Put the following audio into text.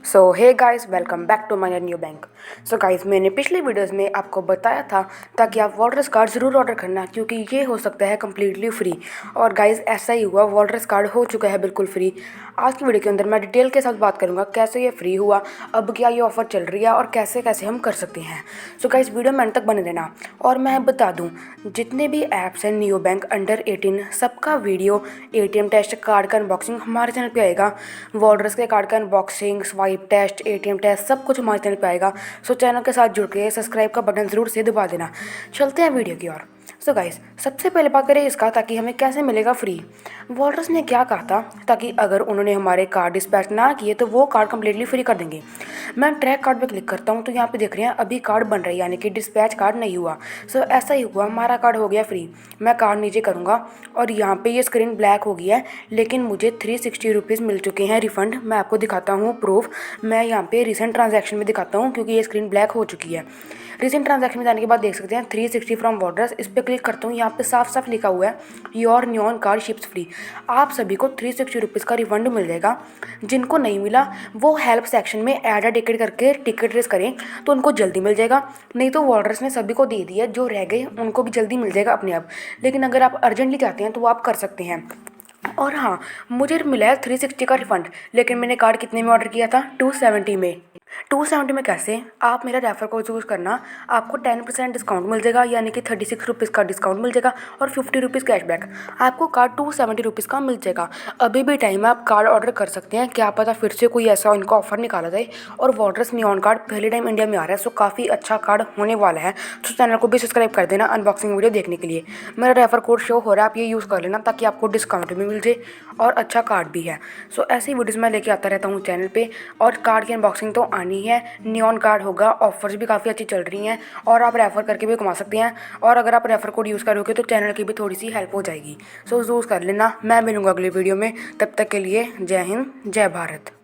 So hey guys, welcome back to my new bank. So guys, मैंने पिछले videos में आपको बताया था ताकि आप वॉलरस कार्ड ज़रूर ऑर्डर करना, क्योंकि ये हो सकता है कम्प्लीटली फ्री। और गाइस, ऐसा ही हुआ, वॉलरस कार्ड हो चुका है बिल्कुल फ्री। आज की वीडियो के अंदर मैं डिटेल के साथ बात करूंगा कैसे ये फ्री हुआ, अब क्या ये ऑफर चल रही है और कैसे कैसे हम कर सकते हैं। सो गाइस, वीडियो में अंत तक बने रहना। और मैं बता दूँ, जितने भी ऐप्स हैं न्यू बैंक अंडर 18 सबका वीडियो, ATM टेस्ट, कार्ड का अनबॉक्सिंग हमारे चैनल पे आएगा। वॉलरस के कार्ड का unboxing, swipe test, ATM test सब कुछ हमारे चैनल पे आएगा। सो चैनल के साथ जुड़ के सब्सक्राइब का बटन ज़रूर से दबा देना। चलते हैं वीडियो की ओर। सो गाइस, सबसे पहले बात करें इसका ताकि हमें कैसे मिलेगा फ्री। वॉलरस ने क्या कहा था ताकि अगर उन्होंने हमारे कार्ड डिस्पैच ना किए तो वो कार्ड कम्प्लीटली फ्री कर देंगे। मैं ट्रैक कार्ड पे क्लिक करता हूँ तो यहाँ पे देख रहे हैं अभी कार्ड बन रहा है, यानी कि डिस्पैच कार्ड नहीं हुआ। सो ऐसा ही हुआ, हमारा कार्ड हो गया फ्री। मैं कार्ड नीचे करूँगा और यहाँ पे ये स्क्रीन ब्लैक हो गया है, लेकिन मुझे 360 रुपीज़ मिल चुके हैं रिफ़ंड। मैं आपको दिखाता हूँ प्रूफ। मैं यहाँ पे रिसेंट ट्रांजैक्शन में दिखाता हूँ क्योंकि ये स्क्रीन ब्लैक हो चुकी है। रिसेंट ट्रांजैक्शन में जाने के बाद देख सकते हैं 360 फ्रॉम वॉलरस। इस पर क्लिक करता हूँ, यहाँ पे साफ साफ लिखा हुआ है योर न्यून कार्ड शिप्स फ्री। आप सभी को 360 रुपीज़ का रिफंड मिल जाएगा। जिनको नहीं मिला वो हेल्प सेक्शन में ऐड अ टिकट करके टिकट रेस करें तो उनको जल्दी मिल जाएगा। नहीं तो वॉलरस ने सभी को दे दिया, जो रह गए उनको भी जल्दी मिल जाएगा अपने आप। लेकिन अगर आप अर्जेंटली चाहते हैं तो वो आप कर सकते हैं। और हाँ, मुझे मिला है 360 का रिफंड, लेकिन मैंने कार्ड कितने में ऑर्डर किया था? 270 में। 270 में कैसे? आप मेरा रेफर कोड यूज़ करना, आपको 10% डिस्काउंट मिल जाएगा, यानी कि 36 रुपीज़ का डिस्काउंट मिल जाएगा और 50 रुपीज़ कैशबैक। आपको कार्ड 270 रुपीज़ का मिल जाएगा। अभी भी टाइम है, आप कार्ड ऑर्डर कर सकते हैं। क्या पता फिर से कोई ऐसा इनका ऑफर निकाला जाए। और वॉलरस नियॉन कार्ड पहले टाइम इंडिया में आ रहा है, सो काफ़ी अच्छा कार्ड होने वाला है। तो चैनल को भी सब्सक्राइब कर देना अनबॉक्सिंग वीडियो देखने के लिए। मेरा रेफर कोड शो हो रहा है, आप ये यूज़ कर लेना ताकि आपको डिस्काउंट भी मिल जाए और अच्छा कार्ड भी है। सो ऐसी वीडियोस मैं लेके आता रहता हूँ चैनल पे। और कार्ड की अनबॉक्सिंग तो आनी है, नियॉन कार्ड होगा, ऑफर्स भी काफ़ी अच्छी चल रही हैं और आप रेफ़र करके भी कमा सकते हैं। और अगर आप रेफ़र कोड यूज़ करोगे तो चैनल की भी थोड़ी सी हेल्प हो जाएगी। सो यूज़ कर लेना। मैं मिलूँगा अगली वीडियो में, तब तक के लिए जय हिंद, जय भारत।